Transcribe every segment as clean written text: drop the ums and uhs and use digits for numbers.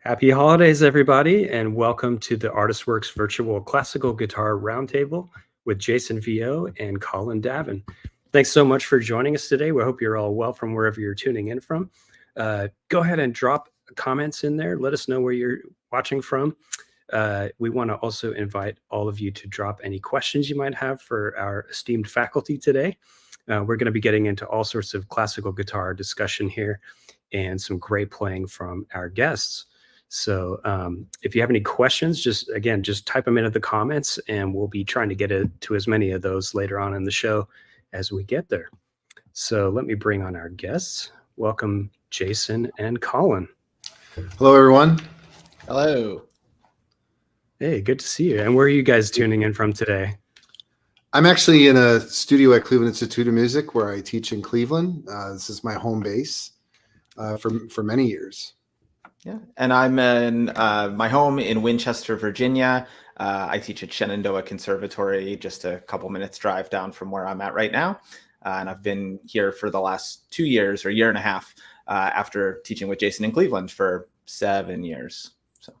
Happy holidays, everybody, and welcome to the ArtistWorks Virtual Classical Guitar Roundtable with Jason Vieaux and Colin Davin. Thanks so much for joining us today. We hope you're all well from wherever you're tuning in from. Go ahead and drop comments in there. Let us know where you're watching from. We want to also invite all of you to drop any questions you might have for our esteemed faculty today. We're going to be getting into all sorts of classical guitar discussion here and some great playing from our guests. So if you have any questions, just type them into the comments and we'll be trying to get to as many of those later on in the show as we get there. So let me bring on our guests. Welcome, Jason and Colin. Hello, everyone. Hello. Hey, good to see you. And where are you guys tuning in from today? I'm actually in a studio at Cleveland Institute of Music where I teach in Cleveland. This is my home base for many years. Yeah, and I'm in my home in Winchester, Virginia. I teach at Shenandoah Conservatory, just a couple minutes drive down from where I'm at right now. And I've been here for the last 2 years or year and a half after teaching with Jason in Cleveland for 7 years. So,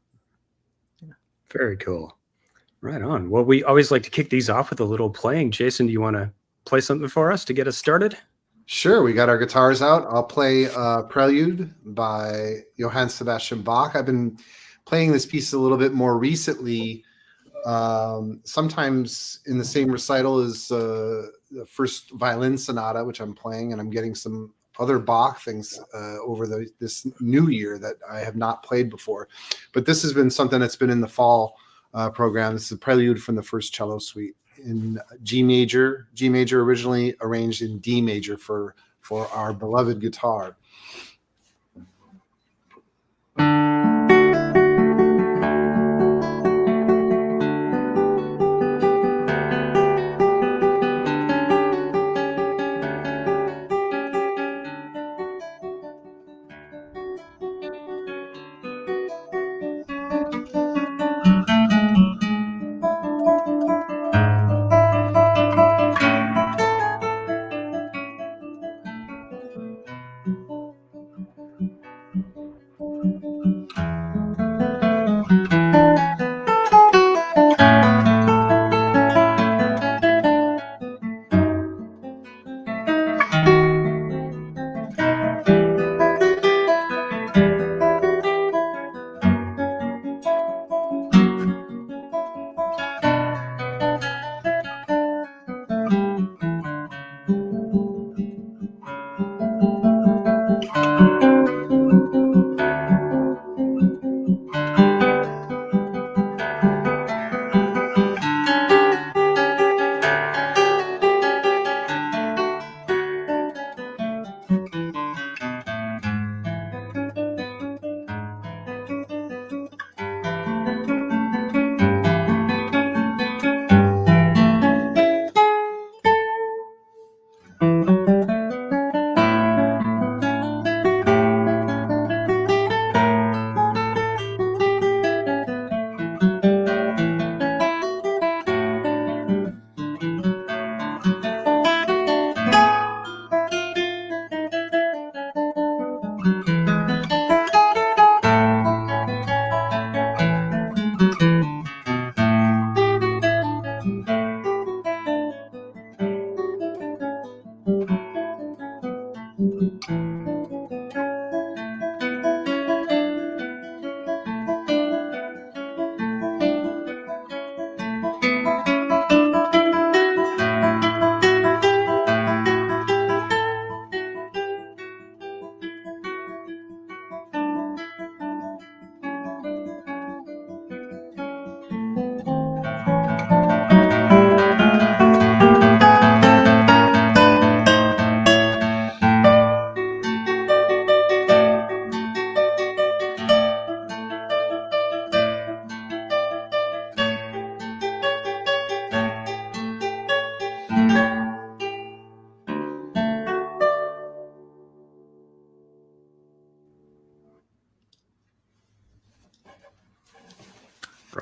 yeah. Very cool. Right on. Well, we always like to kick these off with a little playing. Jason, do you want to play something for us to get us started? Sure, we got our guitars out. I'll play Prelude by Johann Sebastian Bach. I've been playing this piece a little bit more recently, sometimes in the same recital as the first violin sonata, which I'm playing, and I'm getting some other Bach things over this new year that I have not played before. But this has been something that's been in the fall program. This is a prelude from the first cello suite in G major originally arranged in D major for our beloved guitar.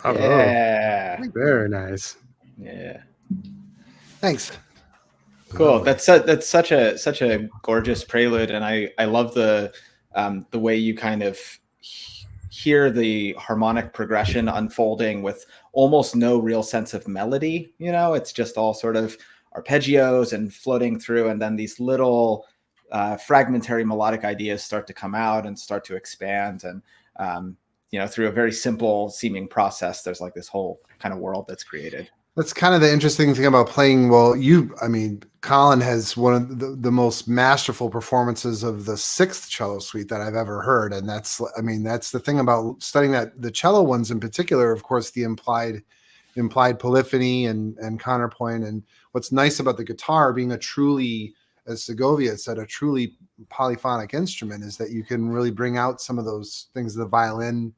Bravo. Yeah. Very nice. Yeah. Thanks. Cool. That's such a gorgeous prelude, and I love the way you kind of hear the harmonic progression unfolding with almost no real sense of melody. You know, it's just all sort of arpeggios and floating through, and then these little fragmentary melodic ideas start to come out and start to expand. And you know, through a very simple seeming process, there's like this whole kind of world that's created. That's kind of the interesting thing about playing. Well, I mean, Colin has one of the most masterful performances of the sixth cello suite that I've ever heard. And that's the thing about studying that, the cello ones in particular, of course, the implied polyphony and counterpoint. And what's nice about the guitar being a truly, as Segovia said, a truly polyphonic instrument is that you can really bring out some of those things the violin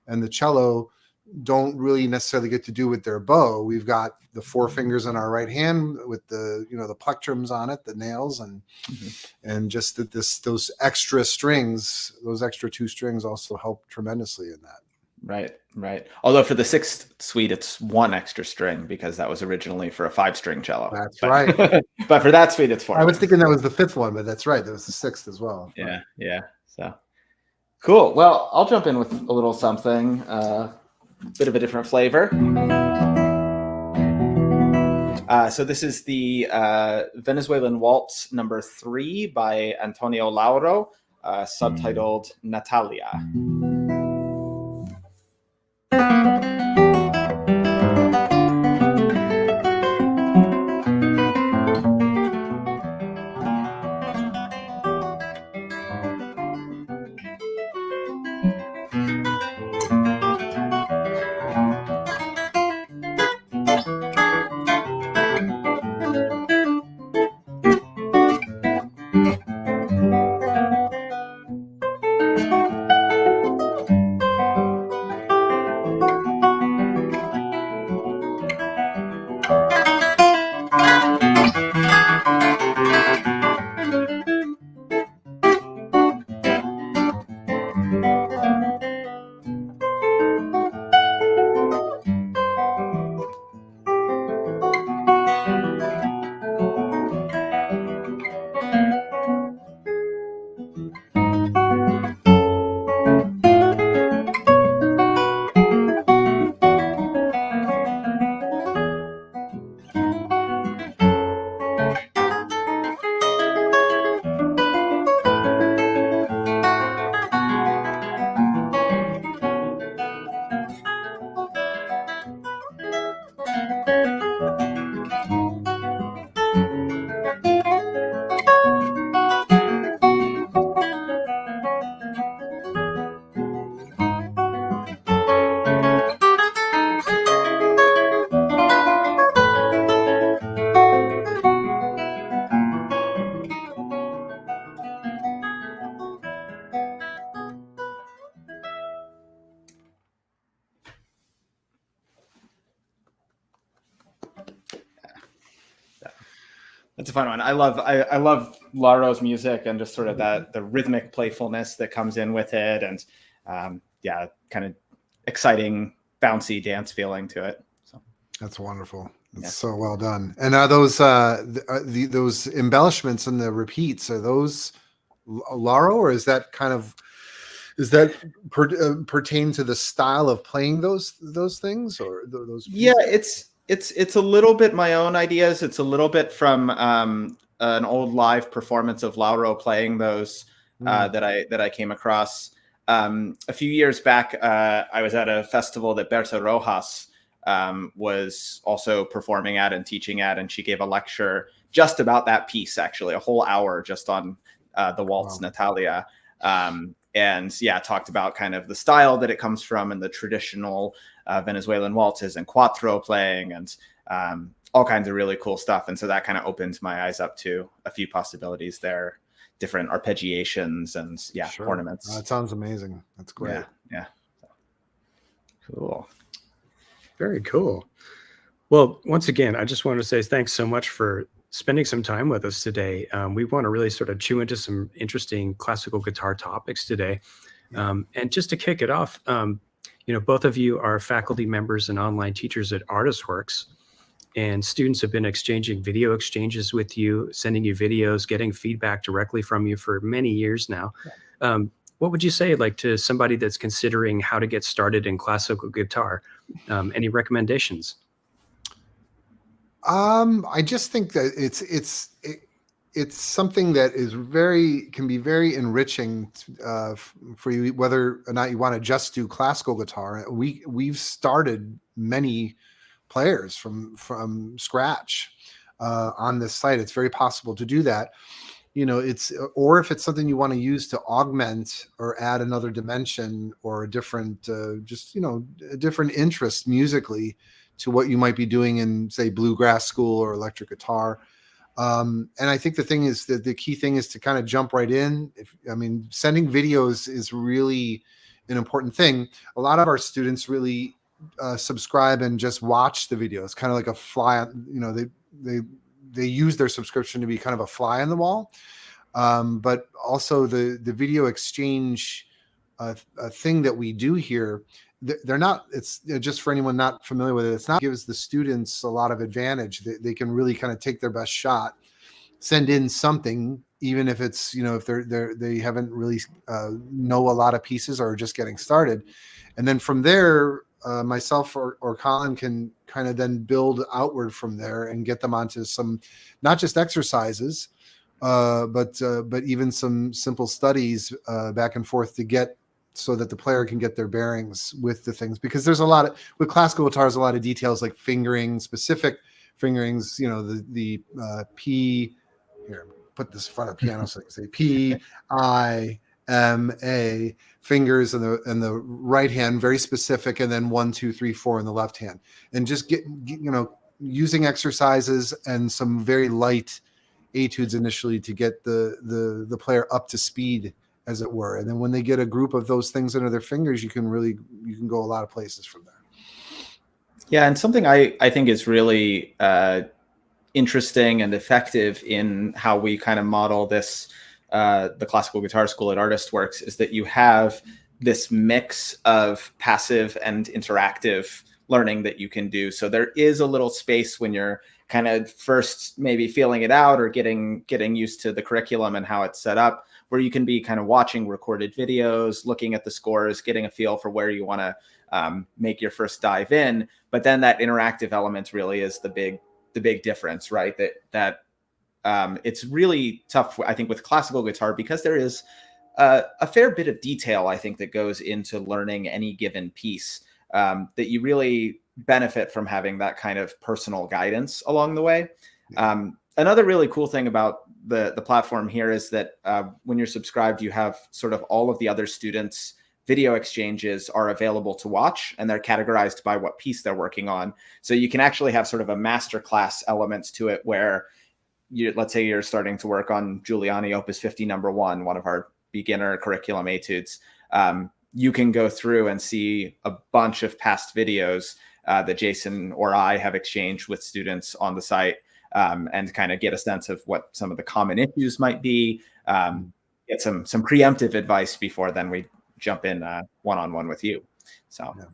and the cello don't really necessarily get to do with their bow. We've got the four fingers on our right hand with the, you know, the plectrums on it, the nails, and and just that those extra strings, those extra two strings also help tremendously in that. Right. Although for the sixth suite, it's one extra string because that was originally for a 5-string cello. That's right. But for that suite, it's 4. I was thinking that was the fifth one, but that's right. That was the sixth as well. Yeah. So cool. Well, I'll jump in with a little something, bit of a different flavor. So this is the Venezuelan Waltz number 3 by Antonio Lauro, subtitled Natalia. That's a fun one. I love Lauro's music and just sort of the rhythmic playfulness that comes in with it, and kind of exciting, bouncy dance feeling to it. So that's wonderful. It's so well done. And are those those embellishments and the repeats, are those Lauro, or is that pertain to the style of playing those things, or those pieces? Yeah, it's a little bit my own ideas. It's a little bit from an old live performance of Lauro playing those that I came across a few years back. I was at a festival that Berta Rojas was also performing at and teaching at, and she gave a lecture just about that piece, actually a whole hour just on the waltz. Wow. Natalia. And talked about kind of the style that it comes from and the traditional Venezuelan waltzes and cuatro playing and all kinds of really cool stuff. And so that kind of opened my eyes up to a few possibilities there, different arpeggiations and Sure. ornaments. That sounds amazing. That's great. Yeah. Cool. Very cool. Well, once again, I just want to say thanks so much for spending some time with us today. We want to really sort of chew into some interesting classical guitar topics today. And just to kick it off, both of you are faculty members and online teachers at ArtistWorks, and students have been exchanging video exchanges with you, sending you videos, getting feedback directly from you for many years now. what would you say, like, to somebody that's considering how to get started in classical guitar? Any recommendations? I just think that it's something that can be very enriching for you, whether or not you want to just do classical guitar. We've started many players from scratch on this site. It's very possible to do that. Or if it's something you want to use to augment or add another dimension or a different, a different interest musically to what you might be doing in, say, bluegrass school or electric guitar. And I think the thing is that the key thing is to kind of jump right in. Sending videos is really an important thing. A lot of our students really subscribe and just watch the videos, kind of like a fly on, they use their subscription to be kind of a fly on the wall. But also the video exchange thing that we do here, they're not, it's just for anyone not familiar with it, it's not, gives the students a lot of advantage. They can really kind of take their best shot, send in something, even if it's, if they haven't really know a lot of pieces or are just getting started. And then from there, myself or Colin can kind of then build outward from there and get them onto some, not just exercises, but even some simple studies back and forth to get, so that the player can get their bearings with the things. Because there's with classical guitars, a lot of details like fingering, specific fingerings, the P, here, put this in front of the piano so I can say P, I, M, A, fingers in the right hand, very specific, and then 1, 2, 3, 4 in the left hand. And just using exercises and some very light etudes initially to get the player up to speed, as it were. And then when they get a group of those things under their fingers, you can go a lot of places from there. Yeah, and something I think is really interesting and effective in how we kind of model this, the classical guitar school at ArtistWorks, is that you have this mix of passive and interactive learning that you can do. So there is a little space when you're kind of first maybe feeling it out or getting used to the curriculum and how it's set up, where you can be kind of watching recorded videos, looking at the scores, getting a feel for where you want to make your first dive in. But then that interactive element really is the big difference, right? That it's really tough, I think, with classical guitar, because there is a fair bit of detail, I think, that goes into learning any given piece, that you really benefit from having that kind of personal guidance along the way. Another really cool thing about the platform here is that when you're subscribed, you have sort of all of the other students' video exchanges are available to watch, and they're categorized by what piece they're working on. So you can actually have sort of a masterclass element to it, where let's say you're starting to work on Giuliani Opus 50 number 1, one of our beginner curriculum etudes. You can go through and see a bunch of past videos that Jason or I have exchanged with students on the site, and kind of get a sense of what some of the common issues might be, get some preemptive advice before then we jump in one-on-one with you. So. Yeah.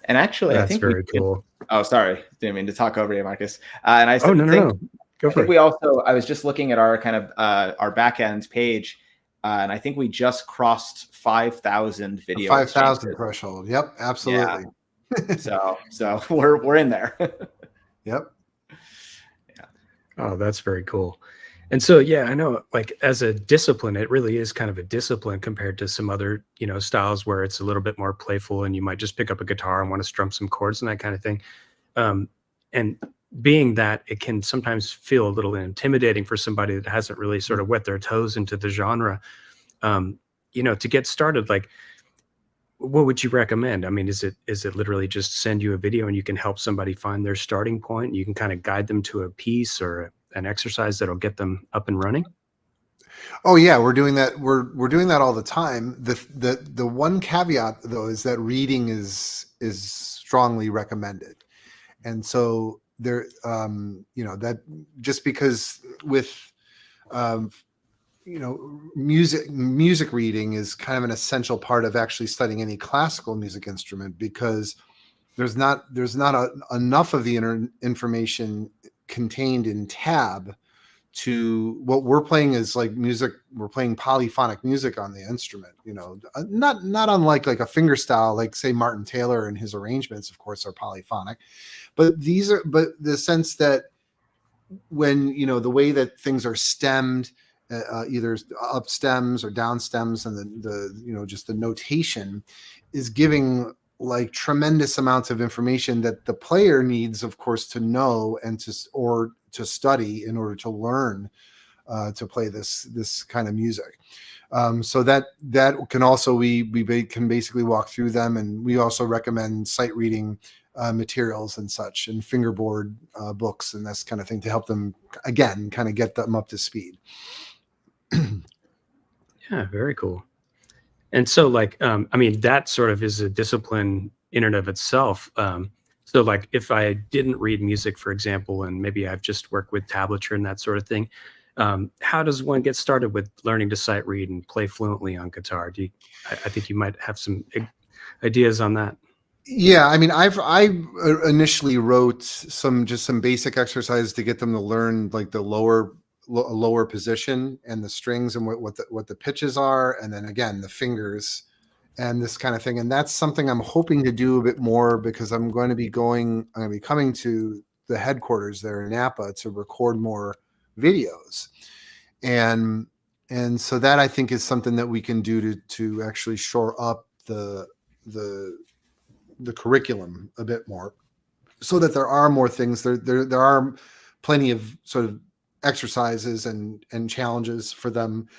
And actually, that's I think very cool. Oh, sorry. Didn't mean to talk over you, Marcus. And I said, no. Go for it. I was just looking at our kind of our backend page, and I think we just crossed 5,000 videos. 5,000 threshold. Yep, absolutely. Yeah. So we're in there. Yep. Yeah. Oh, that's very cool. And so, yeah, I know, like, as a discipline, it really is kind of a discipline compared to some other, styles where it's a little bit more playful and you might just pick up a guitar and want to strum some chords and that kind of thing. And being that, it can sometimes feel a little intimidating for somebody that hasn't really sort of wet their toes into the genre. To get started, like, what would you recommend? I mean, is it literally just send you a video and you can help somebody find their starting point? You can kind of guide them to a piece or an exercise that'll get them up and running? Oh yeah, we're doing that. We're doing that all the time. The one caveat, though, is that reading is strongly recommended. And so there, that just because with, music reading is kind of an essential part of actually studying any classical music instrument, because there's not enough of the information contained in tab to what we're playing is like music. We're playing polyphonic music on the instrument, not unlike like a finger style, like say Martin Taylor and his arrangements, of course, are polyphonic, but the sense that when, the way that things are stemmed, either up stems or down stems, and the just the notation is giving like tremendous amounts of information that the player needs, of course, to know and to study in order to learn to play this kind of music. So that can also, we can basically walk through them, and we also recommend sight reading materials and such, and fingerboard books and this kind of thing to help them, again, kind of get them up to speed. Yeah, very cool. And so like, I mean, that sort of is a discipline in and of itself. So like if I didn't read music, for example, and maybe I've just worked with tablature and that sort of thing, how does one get started with learning to sight read and play fluently on guitar? I think you might have some ideas on that. Yeah, I mean, I initially wrote some basic exercises to get them to learn like the lower position and the strings and what the pitches are, and then again the fingers and this kind of thing. And that's something I'm hoping to do a bit more, because I'm going to be coming to the headquarters there in Napa to record more videos, and so that I think is something that we can do to actually shore up the curriculum a bit more, so that there are more things. There are plenty of sort of exercises and challenges for them,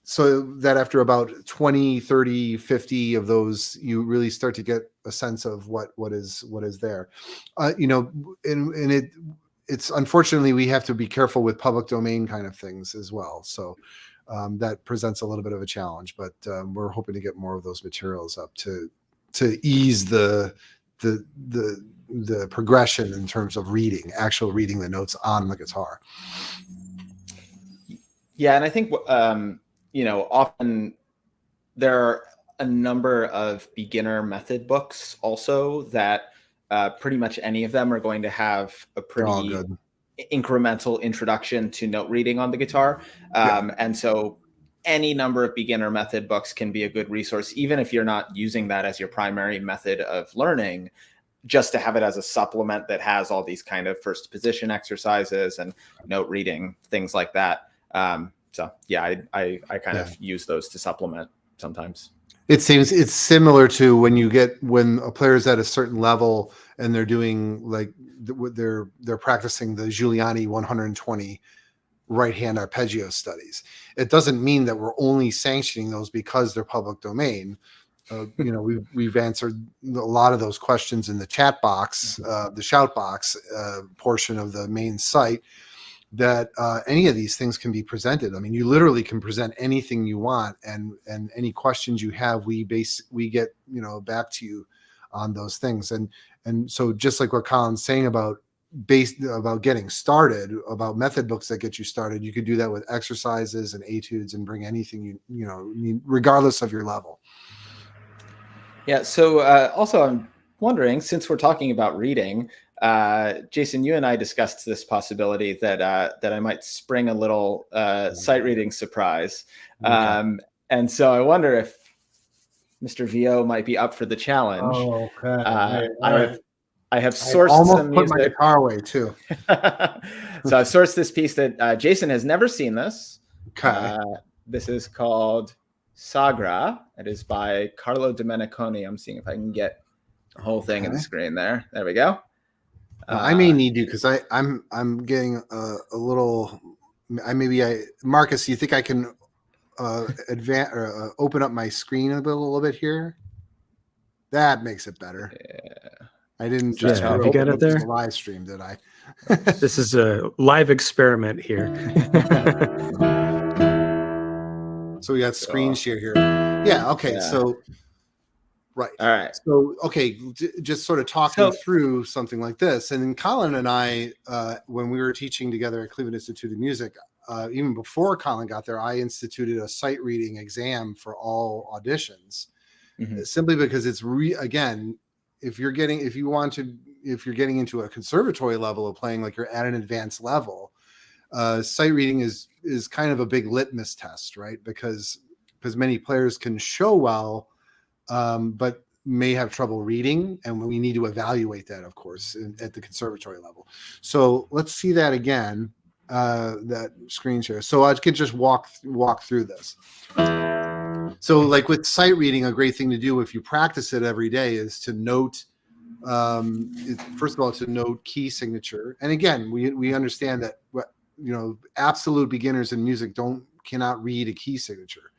so that after about 20, 30, 50 of those, you really start to get a sense of what is there. It's unfortunately, we have to be careful with public domain kind of things as well. So that presents a little bit of a challenge, but we're hoping to get more of those materials up to ease the progression in terms of actual reading the notes on the guitar. Yeah, and I think often there are a number of beginner method books also that pretty much any of them are going to have a pretty incremental introduction to note reading on the guitar. And so any number of beginner method books can be a good resource, even if you're not using that as your primary method of learning, just to have it as a supplement that has all these kind of first position exercises and note reading, things like that. So yeah, I kind of use those to supplement sometimes. It seems it's similar to when a player is at a certain level and they're doing like they're practicing the Giuliani 120 right hand arpeggio studies. It doesn't mean that we're only sanctioning those because they're public domain. We've answered a lot of those questions in the chat box, the shout box portion of the main site, that any of these things can be presented. I mean, you literally can present anything you want, and any questions you have, we get back to you on those things. And so just like what Colin's saying about getting started, about method books that get you started, you could do that with exercises and etudes and bring anything you need, regardless of your level. Yeah. So also, I'm wondering, since we're talking about reading, Jason, you and I discussed this possibility that I might spring a little sight reading surprise. Okay. And so I wonder if Mr. Vieaux might be up for the challenge. Oh, okay. I have sourced some music. Put my guitar away too. So I've sourced this piece that Jason has never seen this. Okay. This is called Sagra. It is by Carlo Domeniconi. I'm seeing if I can get the whole thing in the screen there. There we go. I may need you because I'm getting a little. Marcus, you think I can advance or open up my screen a little bit here? That makes it better. Yeah. I didn't just have you got it there? The live stream, did I? This is a live experiment here. So we got screen share here. Yeah. Okay. Yeah. So. Right. All right. So, okay, just sort of talking through something like this. And then Colin and I, when we were teaching together at Cleveland Institute of Music, even before Colin got there, I instituted a sight reading exam for all auditions, simply because it's again, if you're getting into a conservatory level of playing, like you're at an advanced level, sight reading is kind of a big litmus test, right? Because many players can show well, but may have trouble reading, and we need to evaluate that, of course, at the conservatory level. So let's see that again, that screen share. So I could just walk through this. So like with sight reading, a great thing to do if you practice it every day is to note, first of all, to note key signature. And again, we understand that, absolute beginners in music cannot read a key signature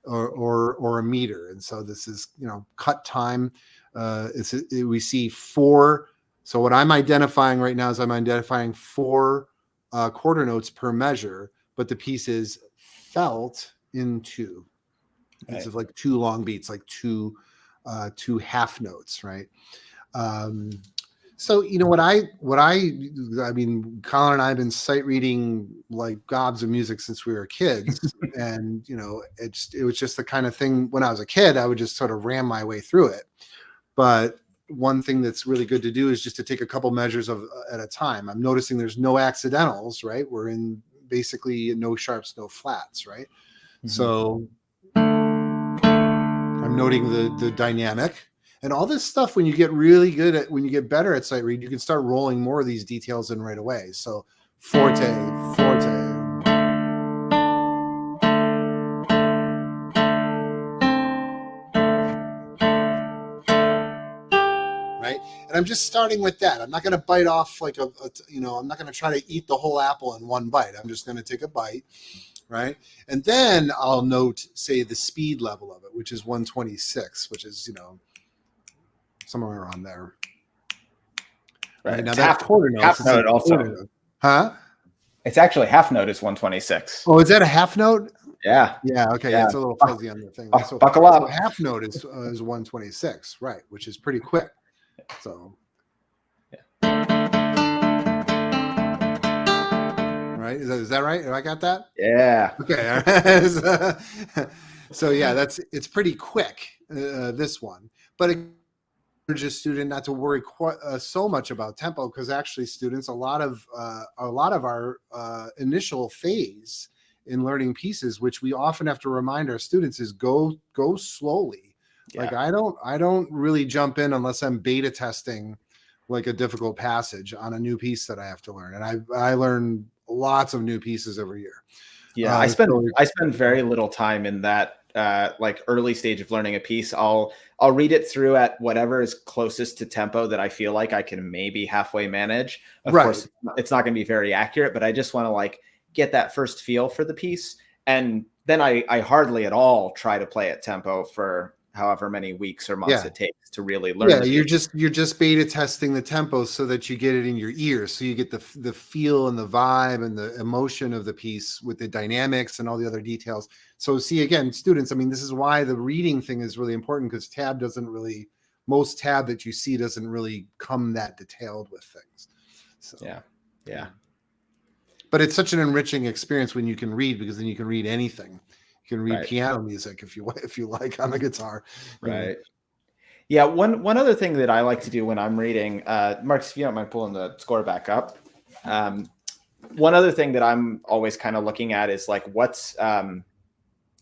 or a meter. And so this is, cut time. We see 4. So what I'm identifying right now is I'm identifying 4 quarter notes per measure, but the piece is felt in 2. It's like 2 long beats, like 2 half notes, right? So I mean, Colin and I have been sight reading like gobs of music since we were kids, and it was just the kind of thing. When I was a kid, I would just sort of ram my way through it. But one thing that's really good to do is just to take a couple measures at a time. I'm noticing there's no accidentals, right? We're in basically no sharps, no flats, right? Mm-hmm. So I'm noting the dynamic. And all this stuff, when you get better at sight read, you can start rolling more of these details in right away. So forte, right? And I'm just starting with that. I'm not going to bite off I'm not going to try to eat the whole apple in one bite. I'm just going to take a bite, right? And then I'll note, say, the speed level of it, which is 126, which is, somewhere around there. Right. Now that quarter note. Half note also. Huh? It's actually half note is 126. Oh, is that a half note? Yeah. Yeah. Okay. Yeah. It's a little fuzzy on the thing. So, buckle up. So half note is 126, right? Which is pretty quick. So. Yeah. Right. Is that right? Have I got that? Yeah. Okay. So yeah, it's pretty quick. This one, but encourage a student not to worry so much about tempo, because actually students, a lot of our initial phase in learning pieces, which we often have to remind our students, is go slowly. Yeah. Like I don't really jump in unless I'm beta testing like a difficult passage on a new piece that I have to learn. And I learn lots of new pieces every year. Yeah, I spend very little time in that like early stage of learning a piece. I'll read it through at whatever is closest to tempo that I feel like I can maybe halfway manage. Of course, it's not going to be very accurate, but I just want to like get that first feel for the piece. And then I hardly at all try to play at tempo for however many weeks or months it takes to really learn. Yeah, you're just beta testing the tempo so that you get it in your ears, so you get the feel and the vibe and the emotion of the piece with the dynamics and all the other details. So see, again, students, I mean, this is why the reading thing is really important, because most tab that you see doesn't really come that detailed with things. So yeah. But it's such an enriching experience when you can read, because then you can read anything. You can read piano music if you like on the guitar. Right. Yeah. One other thing that I like to do when I'm reading, Marcus, if you don't mind pulling the score back up. One other thing that I'm always kind of looking at is like, what can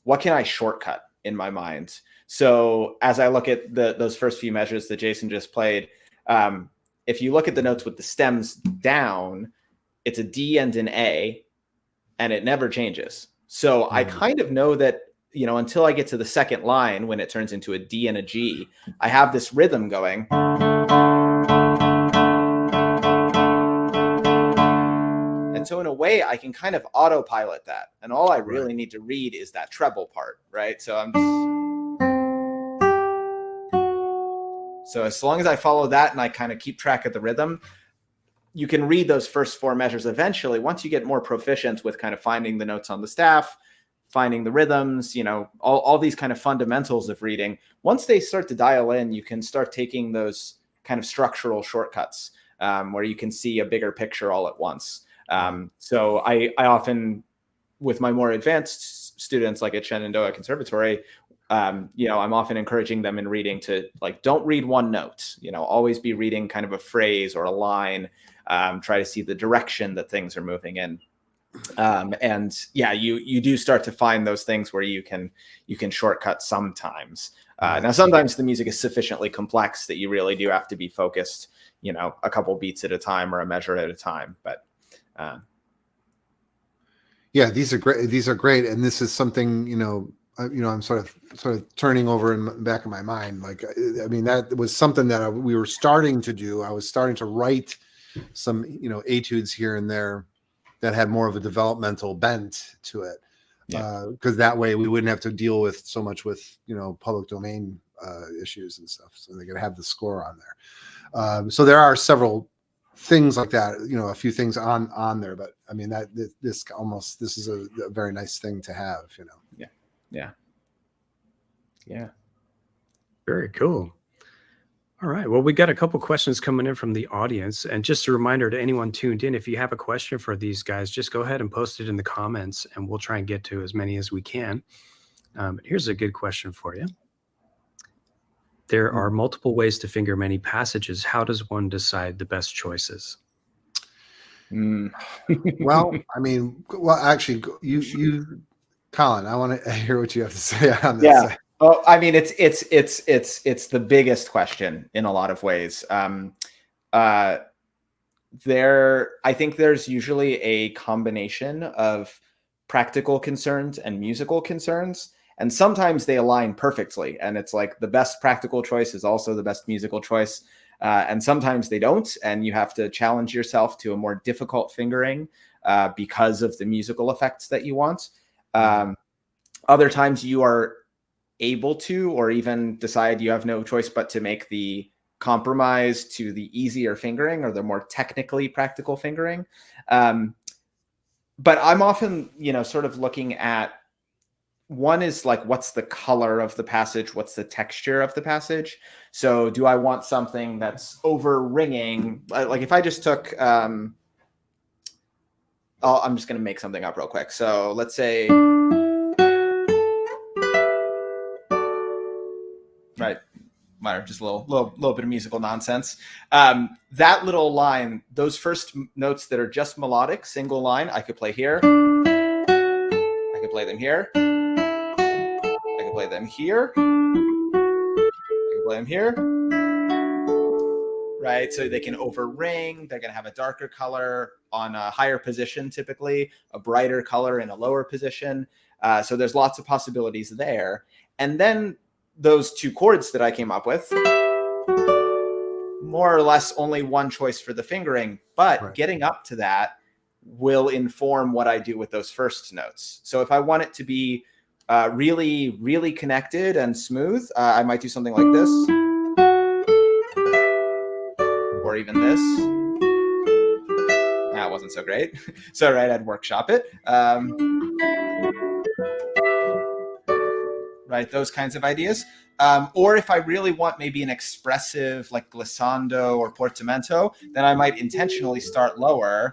I shortcut in my mind? So as I look at those first few measures that Jason just played, if you look at the notes with the stems down, it's a D and an A, and it never changes. So I kind of know that, until I get to the second line, when it turns into a D and a G, I have this rhythm going. And so in a way, I can kind of autopilot that. And all I really need to read is that treble part, right? So as long as I follow that and I kind of keep track of the rhythm, you can read those first 4 measures eventually. Once you get more proficient with kind of finding the notes on the staff, finding the rhythms, all these kind of fundamentals of reading, once they start to dial in, you can start taking those kind of structural shortcuts where you can see a bigger picture all at once. So I often, with my more advanced students, like at Shenandoah Conservatory, I'm often encouraging them in reading to like, don't read one note, always be reading kind of a phrase or a line, try to see the direction that things are moving in. And yeah, you do start to find those things where you can shortcut sometimes. Now, sometimes the music is sufficiently complex that you really do have to be focused, a couple beats at a time or a measure at a time. But yeah, these are great. These are great, and this is something I'm sort of turning over in the back of my mind. Like, I mean, that was something that we were starting to do. I was starting to write some etudes here and there that had more of a developmental bent to it, because that way we wouldn't have to deal with so much with public domain issues and stuff. So they could have the score on there. So there are several things like that, a few things on there. But I mean, that this is a very nice thing to have. Yeah. Very cool. All right. Well, we got a couple questions coming in from the audience. And just a reminder to anyone tuned in, if you have a question for these guys, just go ahead and post it in the comments and we'll try and get to as many as we can. Here's a good question for you. There are multiple ways to finger many passages. How does one decide the best choices? Well, I mean, actually, you, Colin, I want to hear what you have to say on this. Yeah. Oh, I mean, it's the biggest question in a lot of ways. I think there's usually a combination of practical concerns and musical concerns, and sometimes they align perfectly. And it's like the best practical choice is also the best musical choice. And sometimes they don't, and you have to challenge yourself to a more difficult fingering because of the musical effects that you want. Other times you are able to, or even decide you have no choice but to make the compromise to the easier fingering or the more technically practical fingering. But I'm often, sort of looking at, one is like, what's the color of the passage? What's the texture of the passage? So do I want something that's over ringing? Like if I just took, I'm just going to make something up real quick. So let's say, right, just a little bit of musical nonsense. That little line, those first notes that are just melodic, single line, I could play here. I could play them here. I could play them here. I could play them here. Right, so they can overring. They're going to have a darker color on a higher position, typically, a brighter color in a lower position. So there's lots of possibilities there. And then those two chords that I came up with, more or less only one choice for the fingering, but getting up to that will inform what I do with those first notes. So if I want it to be really, really connected and smooth, I might do something like this, or even this. That wasn't so great. So I'd workshop it. Right, those kinds of ideas. Or if I really want maybe an expressive, like glissando or portamento, then I might intentionally start lower.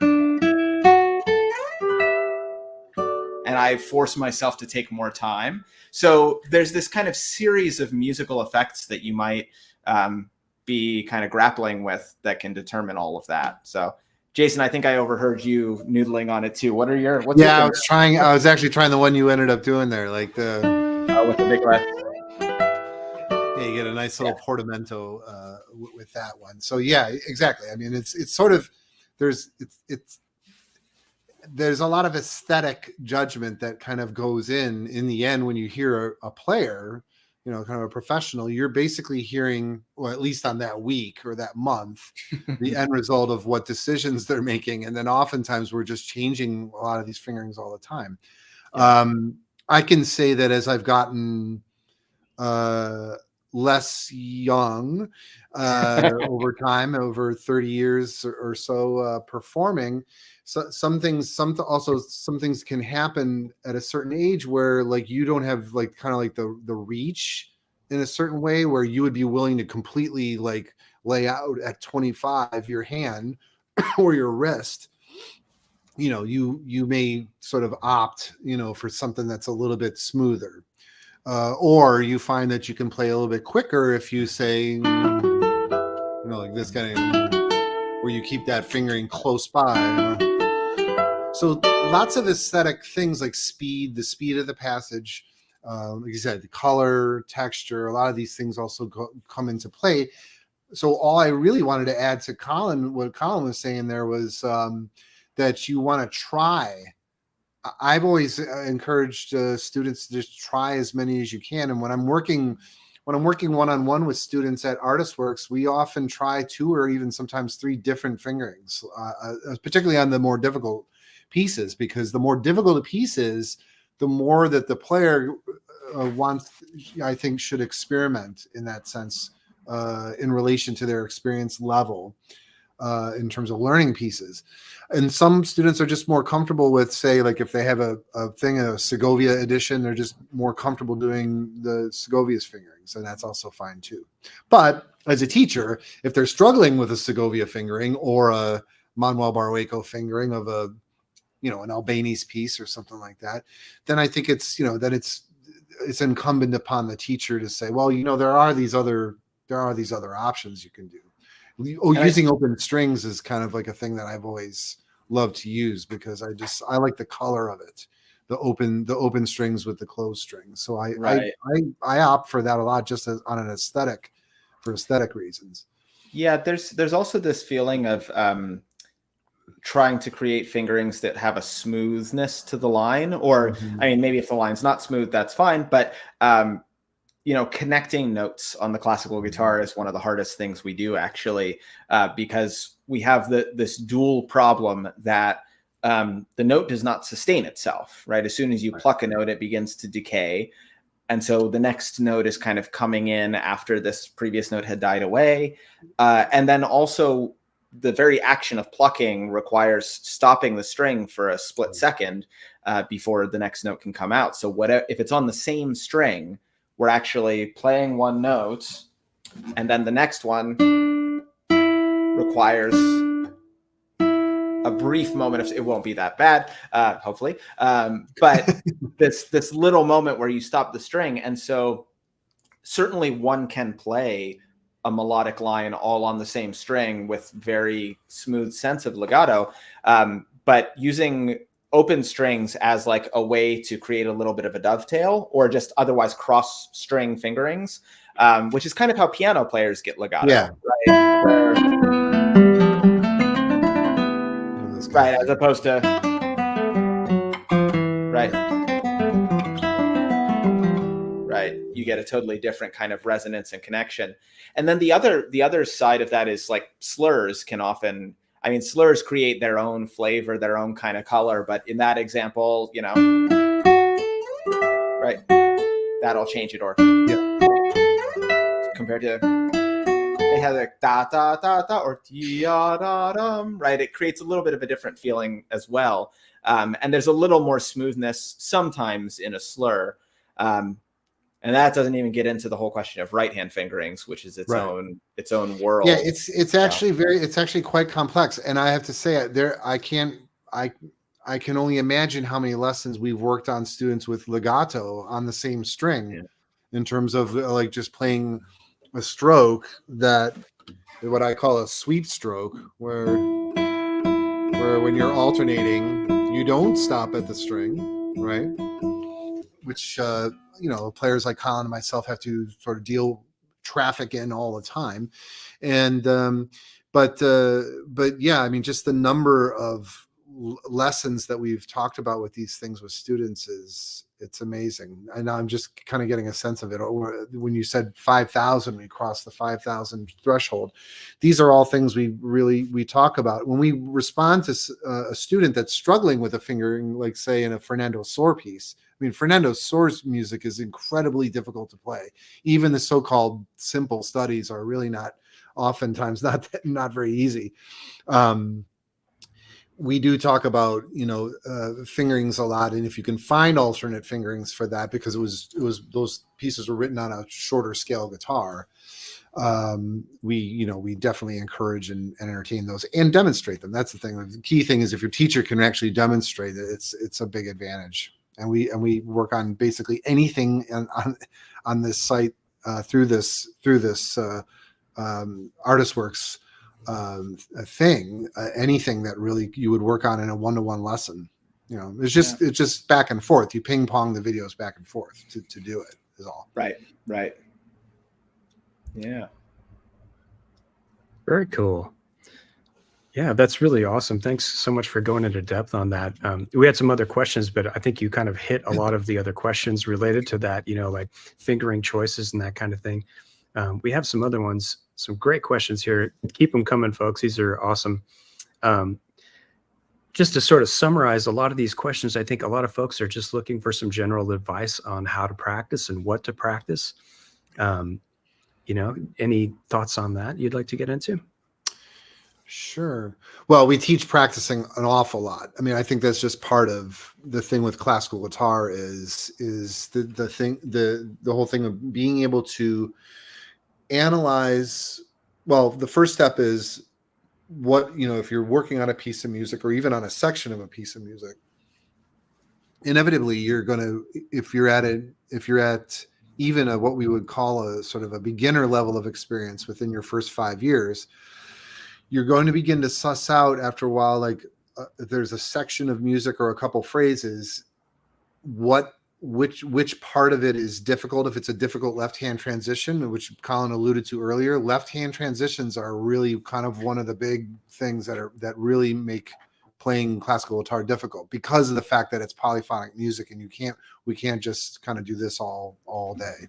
And I force myself to take more time. So there's this kind of series of musical effects that you might be kind of grappling with that can determine all of that. So Jason, I think I overheard you noodling on it too. What's your I was actually trying the one you ended up doing there, like with the big left. Yeah, you get a nice little portamento with that one. So yeah, exactly. I mean, it's sort of there's a lot of aesthetic judgment that kind of goes in the end when you hear a player, kind of a professional. You're basically hearing, well, at least on that week or that month, the end result of what decisions they're making, and then oftentimes we're just changing a lot of these fingerings all the time. I can say that as I've gotten less young over time, over 30 years or so performing, so some things can happen at a certain age where like you don't have like kind of like the reach in a certain way where you would be willing to completely like lay out at 25 your hand or your wrist. You may sort of opt, for something that's a little bit smoother. Or you find that you can play a little bit quicker if you say, like this kind of, where you keep that fingering close by. So lots of aesthetic things like speed, the speed of the passage, like you said, the color, texture, a lot of these things also come into play. So all I really wanted to add to Colin, what Colin was saying there was that you want to try. I've always encouraged students to just try as many as you can. And when I'm working one-on-one with students at ArtistWorks, we often try 2 or even sometimes 3 different fingerings, particularly on the more difficult pieces, because the more difficult a piece is, the more that the player I think, should experiment in that sense, in relation to their experience level, in terms of learning pieces. And some students are just more comfortable with, say, like if they have a Segovia edition, they're just more comfortable doing the Segovia's fingerings, and that's also fine too. But as a teacher, if they're struggling with a Segovia fingering or a Manuel Barrueco fingering of an Albanese piece or something like that, then I think it's incumbent upon the teacher to say, well, there are these other options you can do. Using open strings is kind of like a thing that I've always loved to use, because I like the color of it, the open strings with the closed strings. So I opt for that a lot, just as on an for aesthetic reasons. Yeah, there's also this feeling of trying to create fingerings that have a smoothness to the line, or I mean, maybe if the line's not smooth, that's fine, but connecting notes on the classical guitar is one of the hardest things we do, actually, because we have this dual problem that the note does not sustain itself, right? As soon as you pluck a note, it begins to decay. And so the next note is kind of coming in after this previous note had died away. And then also the very action of plucking requires stopping the string for a split second before the next note can come out. So if it's on the same string, we're actually playing one note, and then the next one requires a brief moment of, it won't be that bad, hopefully, but this little moment where you stop the string. And so certainly one can play a melodic line all on the same string with very smooth sense of legato, but using open strings as like a way to create a little bit of a dovetail, or just otherwise cross string fingerings, which is kind of how piano players get legato, right? Right, as opposed to right, you get a totally different kind of resonance and connection. And then the other side of that is like slurs can often, I mean, slurs create their own flavor, their own kind of color. But in that example, right, that'll change it. Or compared to, they have like da da da da or da da dum, right? It creates a little bit of a different feeling as well. And there's a little more smoothness sometimes in a slur. And that doesn't even get into the whole question of right-hand fingerings, which is its own world. Yeah, it's actually quite complex. And I have to say, I can only imagine how many lessons we've worked on students with legato on the same string, in terms of like just playing a stroke that, what I call a sweep stroke, where when you're alternating, you don't stop at the string, right? Which players like Colin and myself have to sort of traffic in all the time. And but yeah, I mean, just the number of lessons that we've talked about with these things with students it's amazing. And I'm just kind of getting a sense of it. When you said 5,000, we crossed the 5,000 threshold. These are all things we talk about when we respond to a student that's struggling with a fingering, like say in a Fernando Sor piece. I mean, Fernando Sor's music is incredibly difficult to play. Even the so-called simple studies are really oftentimes not very easy. We do talk about fingerings a lot, and if you can find alternate fingerings for that, because it was those pieces were written on a shorter scale guitar, we definitely encourage and entertain those and demonstrate them. That's the thing. The key thing is if your teacher can actually demonstrate it, it's a big advantage. And we work on basically anything on this site through this ArtistWorks thing, anything that really you would work on in a one-to-one lesson. You know, it's just back and forth. You ping pong the videos back and forth to do it is all. Right. Yeah. Very cool. Yeah, that's really awesome. Thanks so much for going into depth on that. We had some other questions, but I think you kind of hit a lot of the other questions related to that, you know, like fingering choices and that kind of thing. We have some other ones, some great questions here. Keep them coming, folks. These are awesome. Just to sort of summarize a lot of these questions, I think a lot of folks are just looking for some general advice on how to practice and what to practice. You know, any thoughts on that you'd like to get into? Sure. Well, we teach practicing an awful lot. I mean, I think that's just part of the thing with classical guitar is the whole thing of being able to analyze. Well, the first step is what, you know, if you're working on a piece of music or even on a section of a piece of music, inevitably you're going to, if you're at even what we would call a sort of a beginner level of experience within your first 5 years, you're going to begin to suss out after a while, like if there's a section of music or a couple phrases, which part of it is difficult. If it's a difficult left-hand transition, which Colin alluded to earlier, left-hand transitions are really kind of one of the big things that really make playing classical guitar difficult, because of the fact that it's polyphonic music and we can't just kind of do this all day.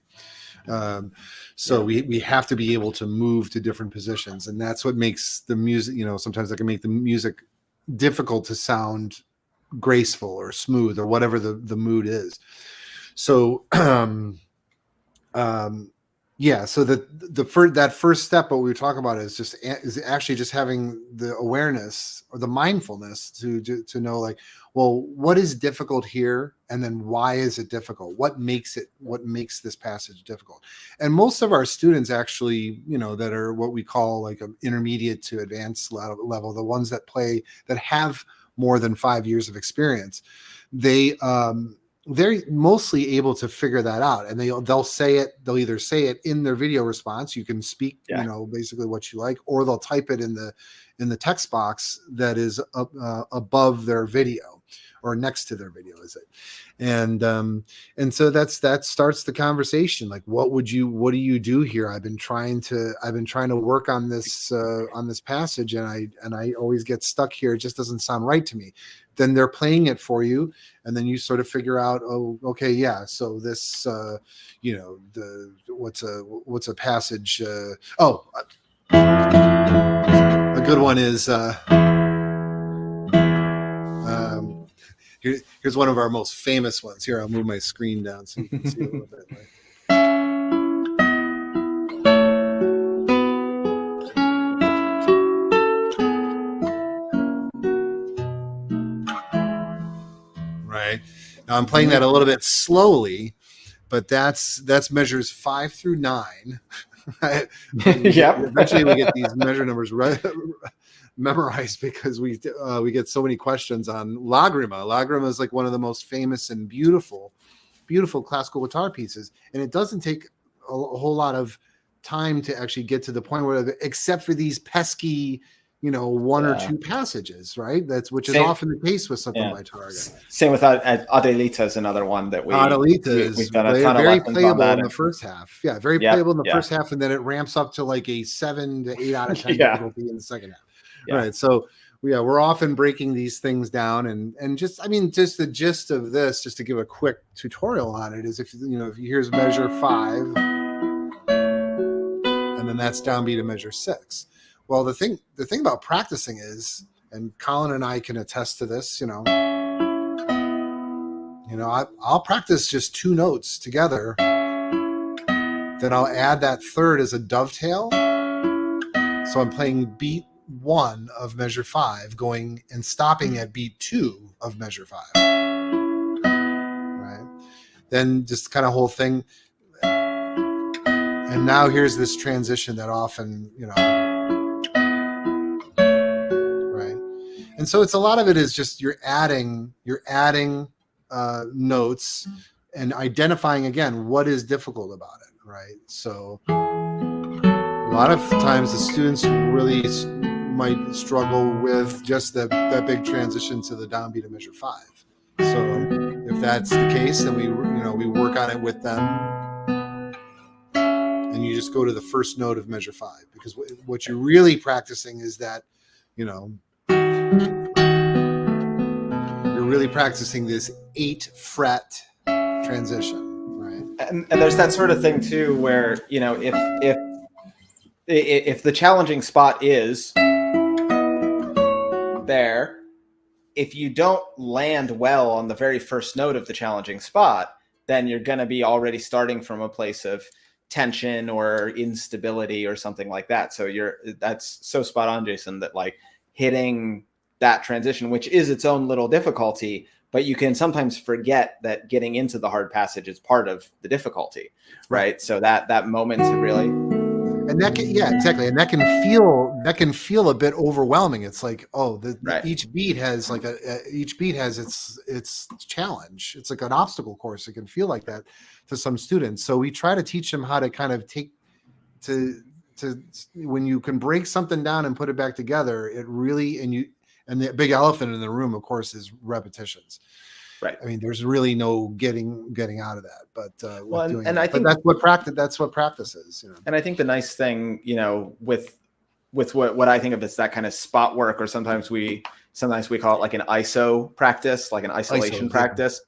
We have to be able to move to different positions, and that's what makes the music, you know, sometimes that can make the music difficult to sound graceful or smooth or whatever the mood is. So so that first step, what we were talking about is actually just having the awareness or the mindfulness to know, like, well, what is difficult here, and then why is it difficult? What makes this passage difficult? And most of our students actually, you know, that are what we call like an intermediate to advanced level, the ones that have more than 5 years of experience, they're mostly able to figure that out, and they'll either say it in their video response. You can speak, you know, basically what you like, or they'll type it in the text box that is above their video or next to their video, is it? And so that starts the conversation. Like, what do you do here? I've been trying to work on this passage, and I always get stuck here. It just doesn't sound right to me. Then they're playing it for you, and then you sort of figure out, oh, okay, yeah. So this, you know, what's a passage? A good one is. Here's one of our most famous ones. Here, I'll move my screen down so you can see a little bit. Right. Now I'm playing that a little bit slowly, but that's measures 5 through 9. Eventually we get these measure numbers memorized, because we get so many questions on Lagrima. Lagrima is like one of the most famous and beautiful classical guitar pieces, and it doesn't take a whole lot of time to actually get to the point where, except for these pesky, you know, one or two passages, right? Which is often the case with something by Targa. Same with Adelita is another one that we've done a ton very of playable in the first half. Yeah, very playable in the first half, and then it ramps up to like a 7 to 8 out of 10 difficulty in the second half. Yeah. Right. So we're often breaking these things down, and just the gist of this, just to give a quick tutorial on it, is if here's measure 5, and then that's downbeat of measure 6. Well, the thing about practicing is, and Colin and I can attest to this, I'll practice just 2 notes together, then I'll add that third as a dovetail. So I'm playing beat 1 of measure 5, going and stopping at beat 2 of measure 5. Right. Then just kind of whole thing. And now here's this transition that often, right. And so it's a lot of it is just you're adding notes and identifying again what is difficult about it. Right. So lot of times the students really might struggle with just that big transition to the downbeat of measure 5. So if that's the case, then we work on it with them, and you just go to the first note of measure 5, because what you're really practicing is that, you're really practicing this 8 fret transition, right? And there's that sort of thing too, where if the challenging spot is there, if you don't land well on the very first note of the challenging spot, then you're going to be already starting from a place of tension or instability or something like that. So that's so spot on, Jason, that like hitting that transition, which is its own little difficulty, but you can sometimes forget that getting into the hard passage is part of the difficulty, right? So that moment to really, and that can, exactly, and that can feel a bit overwhelming. It's like, oh, each beat has like its challenge. It's like an obstacle course. It can feel like that to some students. So we try to teach them how to kind of when you can break something down and put it back together, it really, and the big elephant in the room, of course, is repetitions. Right. I mean, there's really no getting out of that. But I think that's what practice is. And I think the nice thing, with what I think of as that kind of spot work, or sometimes we call it like an ISO practice, like an isolation practice.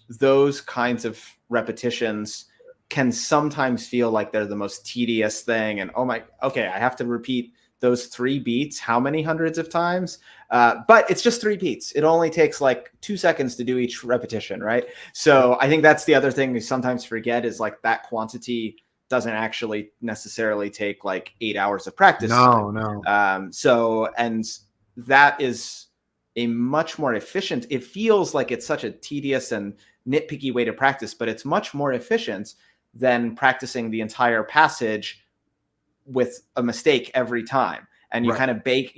Those kinds of repetitions can sometimes feel like they're the most tedious thing. And I have to repeat those 3 beats how many hundreds of times? But it's just 3 beats. It only takes like 2 seconds to do each repetition, right? So I think that's the other thing we sometimes forget, is like that quantity doesn't actually necessarily take like 8 hours of practice. No. And that is a much more efficient, it feels like it's such a tedious and nitpicky way to practice, but it's much more efficient than practicing the entire passage with a mistake every time. And you kind of bake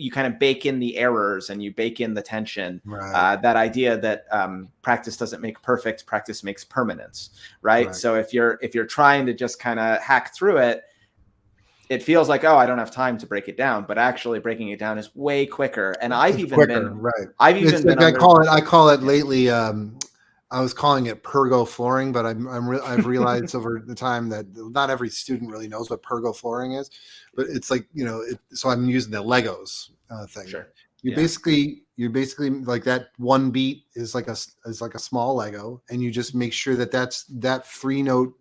in the errors, and you bake in the tension. That idea that practice doesn't make perfect, practice makes permanence, right? So if you're trying to just kind of hack through it, it feels like, I don't have time to break it down, but actually breaking it down is way quicker. And I call it lately, I was calling it Pergo flooring, but I've realized over the time that not every student really knows what Pergo flooring is, but it's like, so I'm using the Legos thing. Sure. You're basically like that one beat is like a small Lego, and you just make sure that that 3-note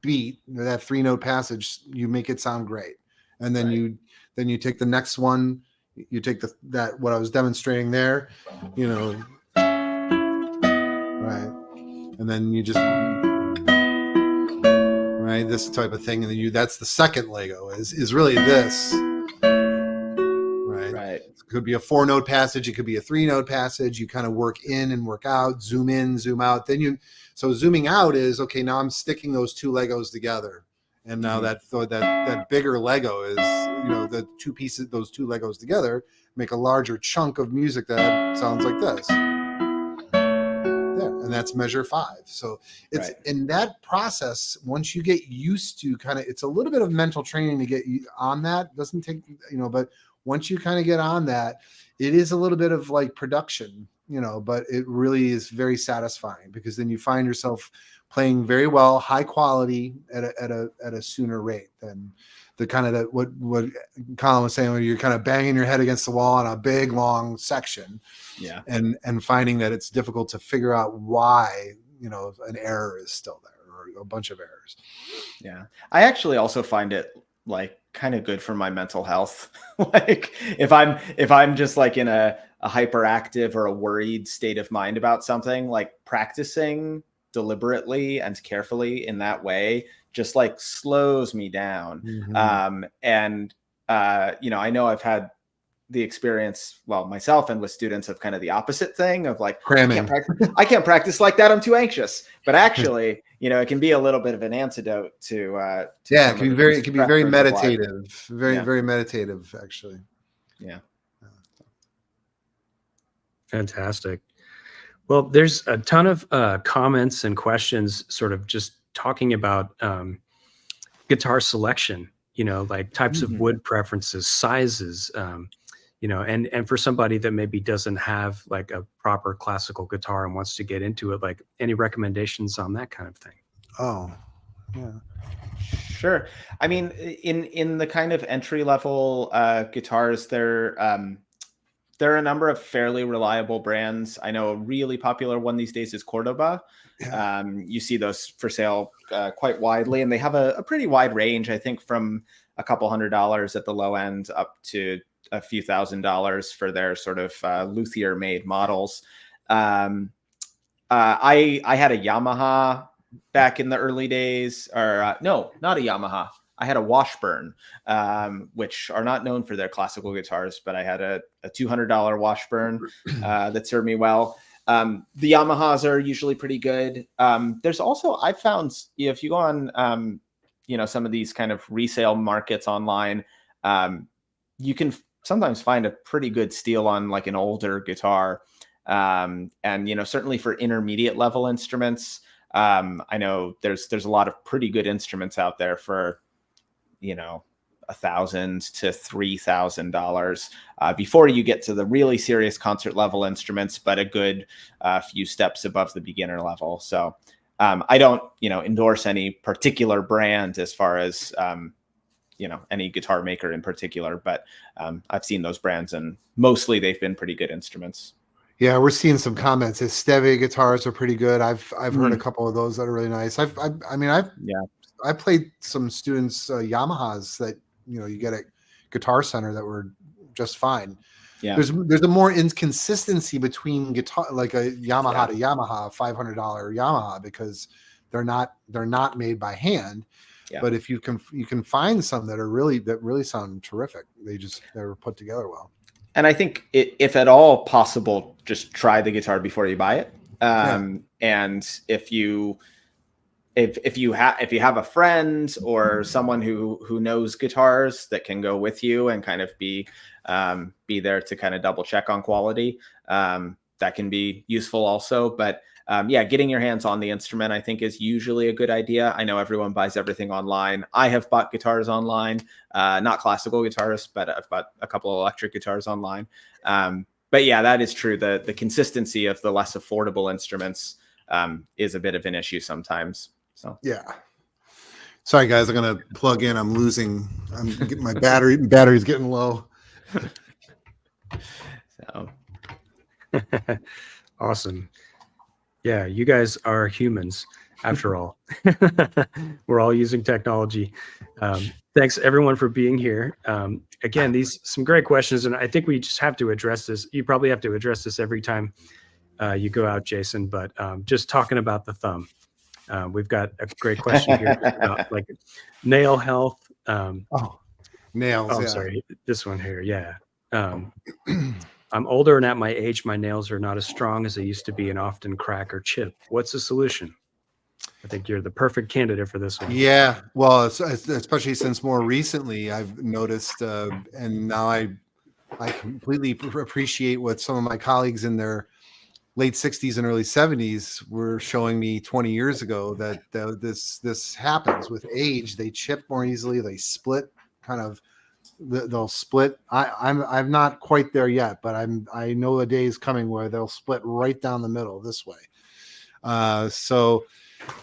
beat, that 3-note passage, you make it sound great. And then you take the next one, you take that what I was demonstrating there, right, and then you just this type of thing, and then that's the second Lego is really this, right. It could be a 4-note passage, it could be a 3-note passage. You kind of work in and work out, zoom in, zoom out. So zooming out is, okay, now I'm sticking those 2 Legos together, and now that bigger Lego is, the 2 pieces, those 2 Legos together make a larger chunk of music that sounds like this. And that's measure 5. So it's in that process, once you get used to it's a little bit of mental training to get you on that. It doesn't take, but once you kind of get on that, it is a little bit of like production, but it really is very satisfying, because then you find yourself playing very well, high quality at a sooner rate than the kind of what Colin was saying, where you're kind of banging your head against the wall on a big long section, and finding that it's difficult to figure out why an error is still there, or a bunch of errors. I actually also find it like kind of good for my mental health. Like if I'm just like in a hyperactive or a worried state of mind about something, like practicing deliberately and carefully in that way just like slows me down. I know I've had the experience, myself and with students, of kind of the opposite thing of like cramming. I can't practice like that, I'm too anxious. But actually, it can be a little bit of an antidote to it can be very meditative, very meditative, actually. Fantastic. Well, there's a ton of comments and questions sort of just talking about guitar selection like types of wood preferences, sizes, and for somebody that maybe doesn't have like a proper classical guitar and wants to get into it, like any recommendations on that kind of thing? Oh, yeah. Sure. I mean, in the kind of entry level guitars, there are a number of fairly reliable brands. I know a really popular one these days is Cordoba. Yeah. You see those for sale quite widely, and they have a pretty wide range. I think from a couple $100 at the low end up to a few $1,000s for their sort of luthier made models. I had a Yamaha back in the early days, or no, not a Yamaha. I had a Washburn, which are not known for their classical guitars, but I had a $200 Washburn that served me well. The Yamahas are usually pretty good. There's also, I found, if you go on, some of these kind of resale markets online, you can sometimes find a pretty good steal on like an older guitar. And, certainly for intermediate level instruments, I know there's a lot of pretty good instruments out there for, $1,000 to $3,000 before you get to the really serious concert level instruments, but a good few steps above the beginner level. So I don't, endorse any particular brand as far as, any guitar maker in particular, but I've seen those brands and mostly they've been pretty good instruments. Yeah, we're seeing some comments. Esteve guitars are pretty good. I've heard a couple of those that are really nice. I played some students Yamahas that you get at Guitar Center that were just fine. Yeah, there's a more inconsistency between guitar, like a Yamaha to Yamaha, $500 Yamaha, because they're not made by hand. Yeah. But if you can find some that really sound terrific. They're put together well. And I think if at all possible, just try the guitar before you buy it. And if you have a friend or someone who knows guitars that can go with you and kind of be there to kind of double check on quality, that can be useful also. But getting your hands on the instrument, I think, is usually a good idea. I know everyone buys everything online. I have bought guitars online, not classical guitars, but I've bought a couple of electric guitars online. But yeah, that is true. The consistency of the less affordable instruments is a bit of an issue sometimes. So yeah. Sorry guys, I'm gonna plug in. I'm getting my battery's getting low. So awesome. Yeah, you guys are humans after all. We're all using technology. Thanks everyone for being here. Again, these some great questions, and I think we just have to address this. You probably have to address this every time you go out, Jason, but just talking about the thumb. We've got a great question here about like nail health. Nails. I'm sorry, this one here. Yeah. I'm older, and at my age, my nails are not as strong as they used to be and often crack or chip. What's the solution? I think you're the perfect candidate for this one. Yeah. Well, especially since more recently I've noticed, and now I completely appreciate what some of my colleagues in their late 60s and early 70s were showing me 20 years ago, that this happens with age. They chip more easily. They split they'll split. I'm not quite there yet, but I know a day is coming where they'll split right down the middle this way. So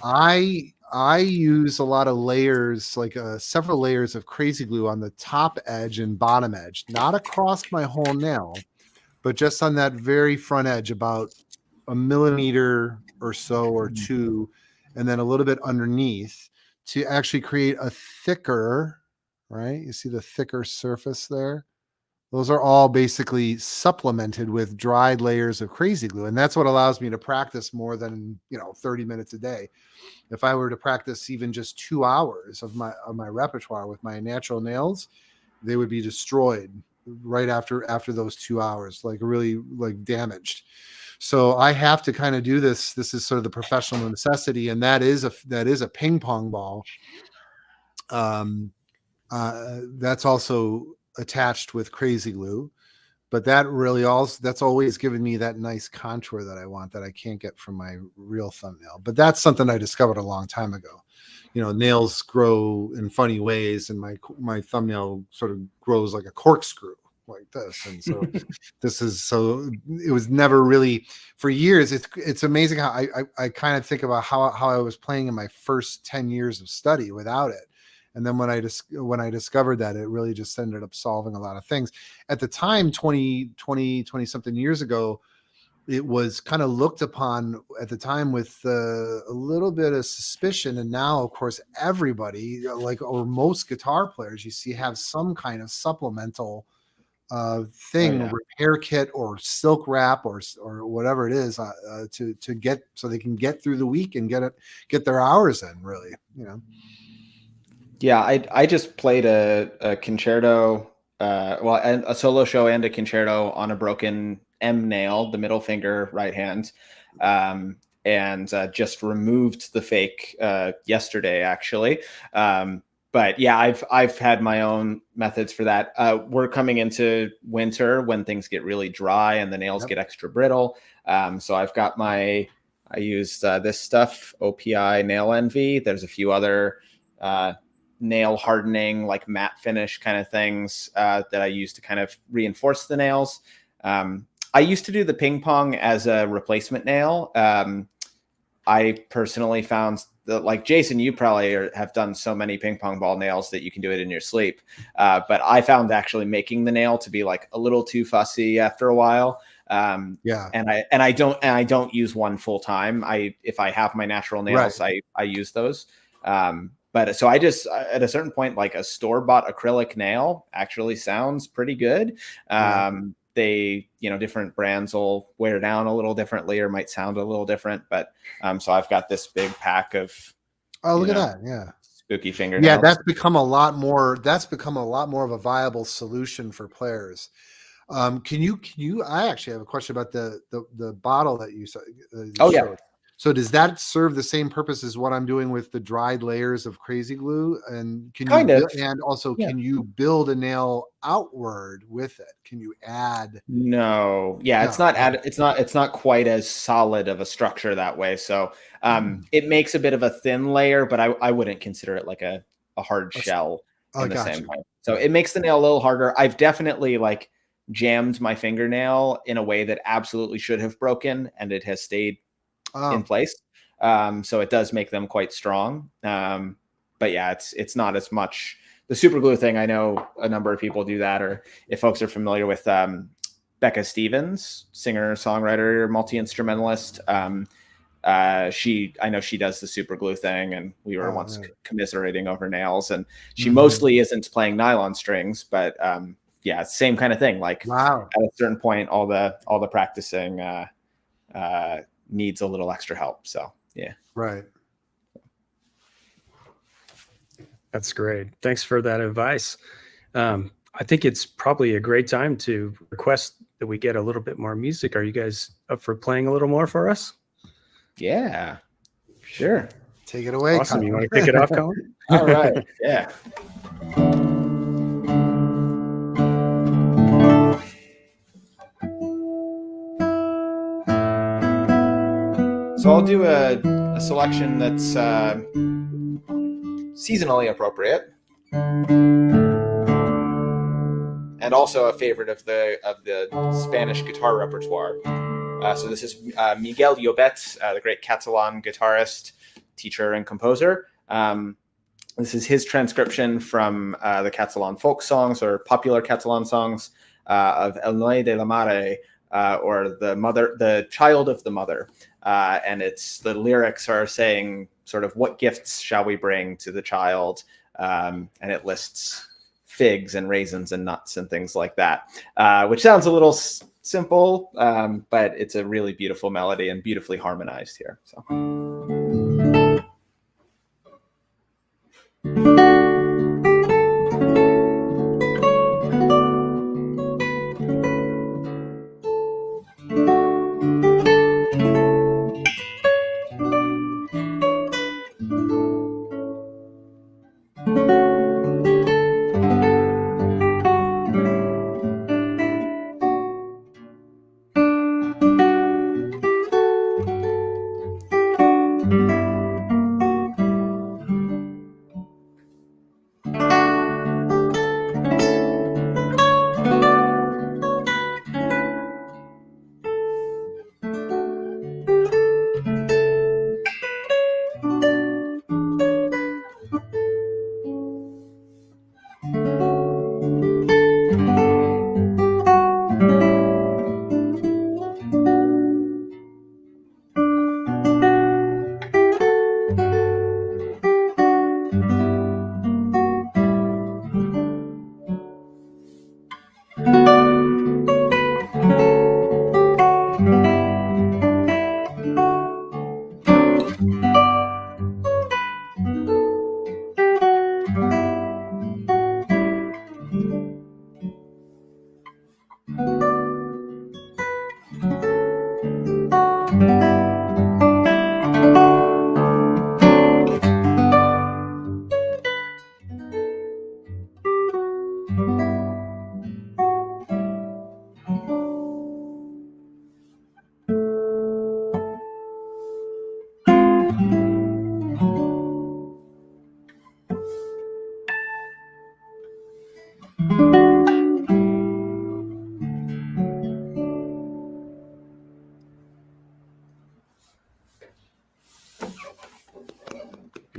I use a lot of layers, like several layers of crazy glue on the top edge and bottom edge, not across my whole nail, but just on that very front edge, about a millimeter or so or two, and then a little bit underneath, to actually create a thicker, right? You see the thicker surface there? Those are all basically supplemented with dried layers of crazy glue. And that's what allows me to practice more than 30 minutes a day. If I were to practice even just 2 hours of my repertoire with my natural nails, they would be destroyed right after those 2 hours, like really like damaged. So I have to kind of do this. This is sort of the professional necessity, and that is a ping pong ball. That's also attached with crazy glue. but that's always given me that nice contour that I want, that I can't get from my real thumbnail. But that's something I discovered a long time ago. Nails grow in funny ways, and my thumbnail sort of grows like a corkscrew, like this. And so it was never really, for years. It's amazing how I kind of think about how I was playing in my first 10 years of study without it. And then when I discovered that, it really just ended up solving a lot of things. At the time, 20 something years ago, it was kind of looked upon at the time with a little bit of suspicion. And now, of course, everybody, or most guitar players you see, have some kind of supplemental thing, repair kit or silk wrap or whatever it is, to get, so they can get through the week and get their hours in, really. Yeah, I just played a concerto, and a solo show and a concerto on a broken M nail, the middle finger, right hand, and just removed the fake yesterday, actually. But yeah, I've had my own methods for that. We're coming into winter when things get really dry and the nails get extra brittle. So I've got I used this stuff, OPI Nail Envy. There's a few other nail hardening, like matte finish kind of things that I use to kind of reinforce the nails. I used to do the ping pong as a replacement nail. I personally found that, like Jason, you probably have done so many ping pong ball nails that you can do it in your sleep. But I found actually making the nail to be like a little too fussy after a while. And I don't use one full time. If I have my natural nails, I use those. But so I just, at a certain point, like a store-bought acrylic nail actually sounds pretty good. They, different brands will wear down a little differently or might sound a little different. But so I've got this big pack of, look at that. Yeah. Spooky fingernails. Yeah. That's become a lot more of a viable solution for players. Can you, I actually have a question about the bottle that you saw. Yeah. So does that serve the same purpose as what I'm doing with the dried layers of crazy glue? And can you build a nail outward with it? Can you add? No. Yeah, it's not quite as solid of a structure that way. So it makes a bit of a thin layer, but I wouldn't consider it like a hard shell in the same way. So it makes the nail a little harder. I've definitely jammed my fingernail in a way that absolutely should have broken, and it has stayed in place. So it does make them quite strong. But yeah, it's not as much the super glue thing. I know a number of people do that, or if folks are familiar with Becca Stevens, singer, songwriter, multi-instrumentalist, I know she does the super glue thing, and we were once commiserating over nails, and she mostly isn't playing nylon strings, but yeah, same kind of thing. At a certain point, all the practicing needs a little extra help. So yeah. Right. That's great. Thanks for that advice. I think it's probably a great time to request that we get a little bit more music. Are you guys up for playing a little more for us? Yeah, sure. Take it away. Awesome. Colin. You want to kick it off, Colin? All right. Yeah. So I'll do a selection that's seasonally appropriate, and also a favorite of the Spanish guitar repertoire. So this is Miguel Llobet, the great Catalan guitarist, teacher, and composer. This is his transcription from the Catalan folk songs, or popular Catalan songs, of El Noi de la Mare, or the child of the mother. And the lyrics are saying sort of, what gifts shall we bring to the child? And it lists figs and raisins and nuts and things like that, which sounds a little simple, but it's a really beautiful melody and beautifully harmonized here. So.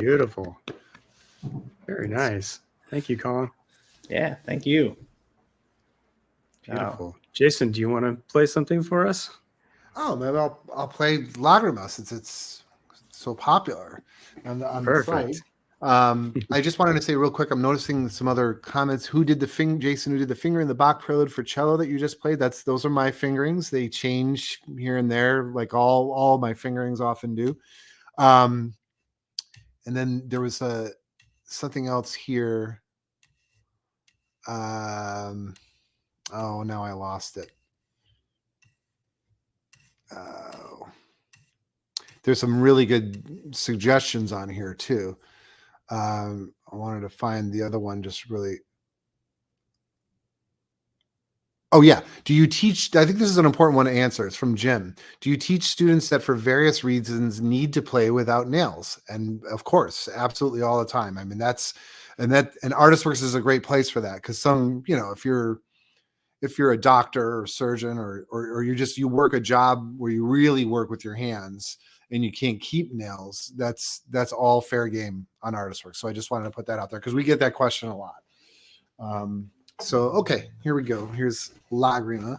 Beautiful. Very nice. Thank you, Colin. Yeah, thank you. Beautiful. Jason, do you want to play something for us? Oh, maybe I'll play Lagrima since it's so popular on the site. I just wanted to say real quick, I'm noticing some other comments. Who did the Jason, who did the finger in the Bach prelude for cello that you just played? Those are my fingerings. They change here and there, like all my fingerings often do. And then there was something else here. Oh, now I lost it. There's some really good suggestions on here too. I wanted to find the other one just really. Oh yeah. Do you teach? I think this is an important one to answer. It's from Jim. Do you teach students that for various reasons need to play without nails? And of course, absolutely all the time. I mean, and ArtistWorks is a great place for that, because some, if you're a doctor or surgeon or you work a job where you really work with your hands and you can't keep nails, that's all fair game on ArtistWorks. So I just wanted to put that out there because we get that question a lot. So, okay, here we go. Here's Lagrima.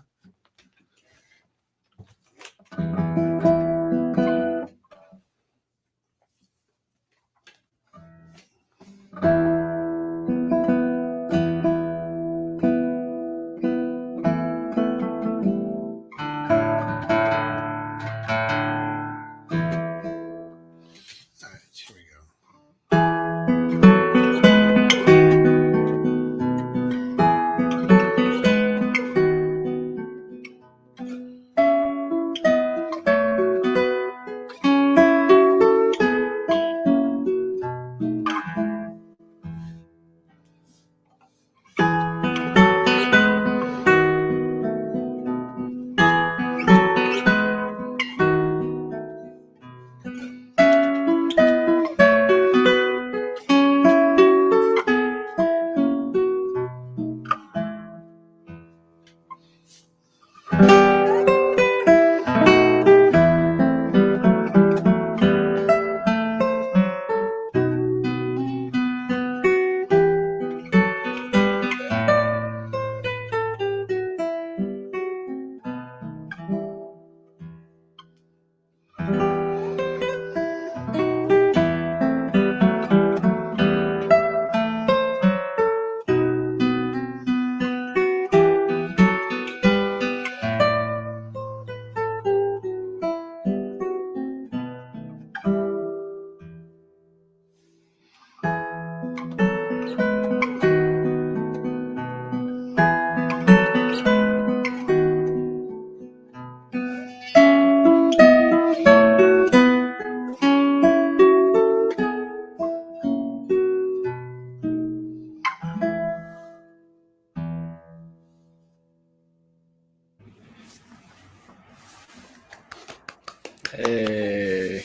Hey.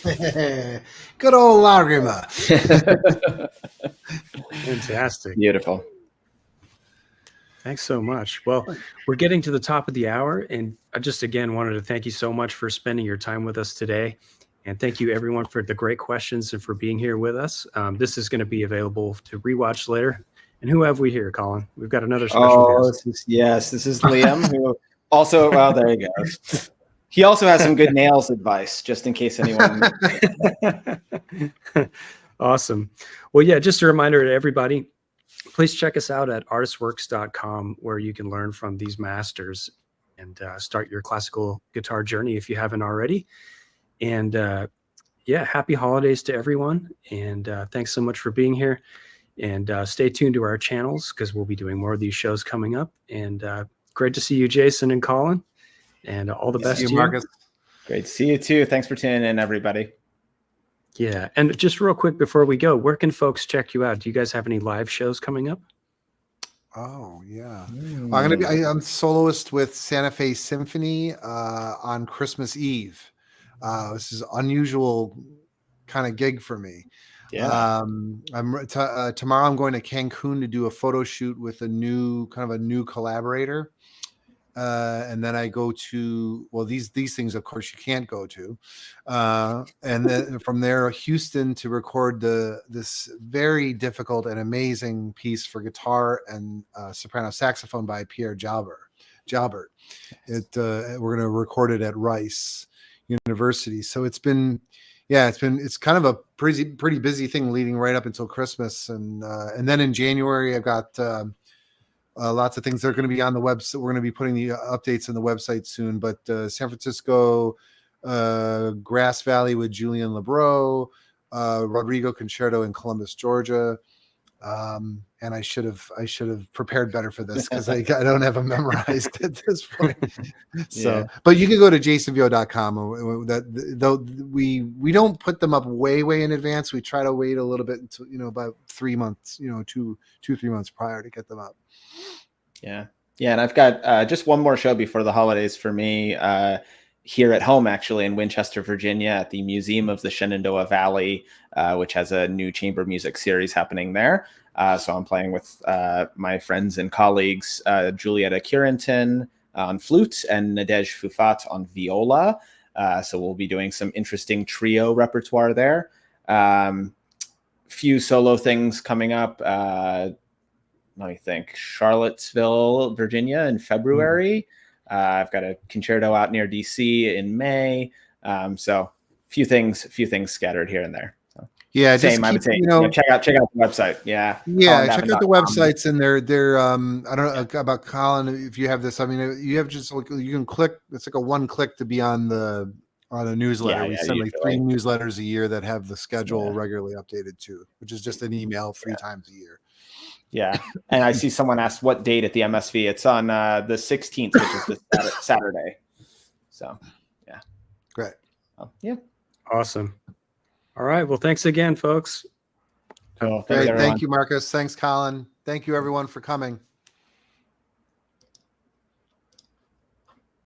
Good old Lagrima. Fantastic. Beautiful. Thanks so much. Well, we're getting to the top of the hour, and I just again wanted to thank you so much for spending your time with us today. And thank you everyone for the great questions and for being here with us. This is going to be available to rewatch later. And who have we here, Colin? We've got another special guest. This is Liam, who also, well, there you go. He also has some good nails advice, just in case anyone. Awesome. Well, yeah, just a reminder to everybody, please check us out at artistworks.com, where you can learn from these masters and start your classical guitar journey if you haven't already. And yeah, happy holidays to everyone. And thanks so much for being here. And stay tuned to our channels because we'll be doing more of these shows coming up. And great to see you, Jason and Colin. And all the best to you, Marcus. Great to see you too. Thanks for tuning in, everybody. Yeah. And just real quick before we go, where can folks check you out? Do you guys have any live shows coming up? Oh, yeah. I'm soloist with Santa Fe Symphony on Christmas Eve. This is an unusual kind of gig for me. Yeah. Tomorrow I'm going to Cancun to do a photo shoot with a new collaborator. and then I go to, well, these things, of course, you can't go to, and then from there, Houston, to record this very difficult and amazing piece for guitar and soprano saxophone by Pierre Jalbert. We're going to record it at Rice University. So it's kind of a pretty busy thing leading right up until Christmas, and then in January I've got lots of things that are going to be on the website. We're going to be putting the updates on the website soon. But San Francisco, Grass Valley with Julian Lebreau, Rodrigo Concerto in Columbus, Georgia. And I should have prepared better for this because I don't have them memorized at this point. So, but you can go to jasonvieaux.com. We don't put them up way in advance. We try to wait a little bit until, about 3 months, 2-3 months prior to get them up. Yeah. And I've got just one more show before the holidays for me here at home, actually, in Winchester, Virginia, at the Museum of the Shenandoah Valley, which has a new chamber music series happening there. So I'm playing with my friends and colleagues, Julietta Curenton on flute and Nadej Fufat on viola. So we'll be doing some interesting trio repertoire there. Few solo things coming up. Let me think. Charlottesville, Virginia in February. I've got a concerto out near DC in May. So few things scattered here and there. So, yeah, I would say, check out the website. Yeah. Check out the websites, and they're I don't know about Colin, if you have this. I mean, you have just you can click. It's like a one click to be on a newsletter. We send like 3 newsletters a year that have the schedule regularly updated too, which is just an email 3 times a year. Yeah. And I see someone asked what date at the MSV. It's on the 16th, which is this Saturday. So, yeah. Great. Yeah. Awesome. All right. Well, thanks again, folks. Cool. Great. Thank you, Marcus. Thanks, Colin. Thank you, everyone, for coming.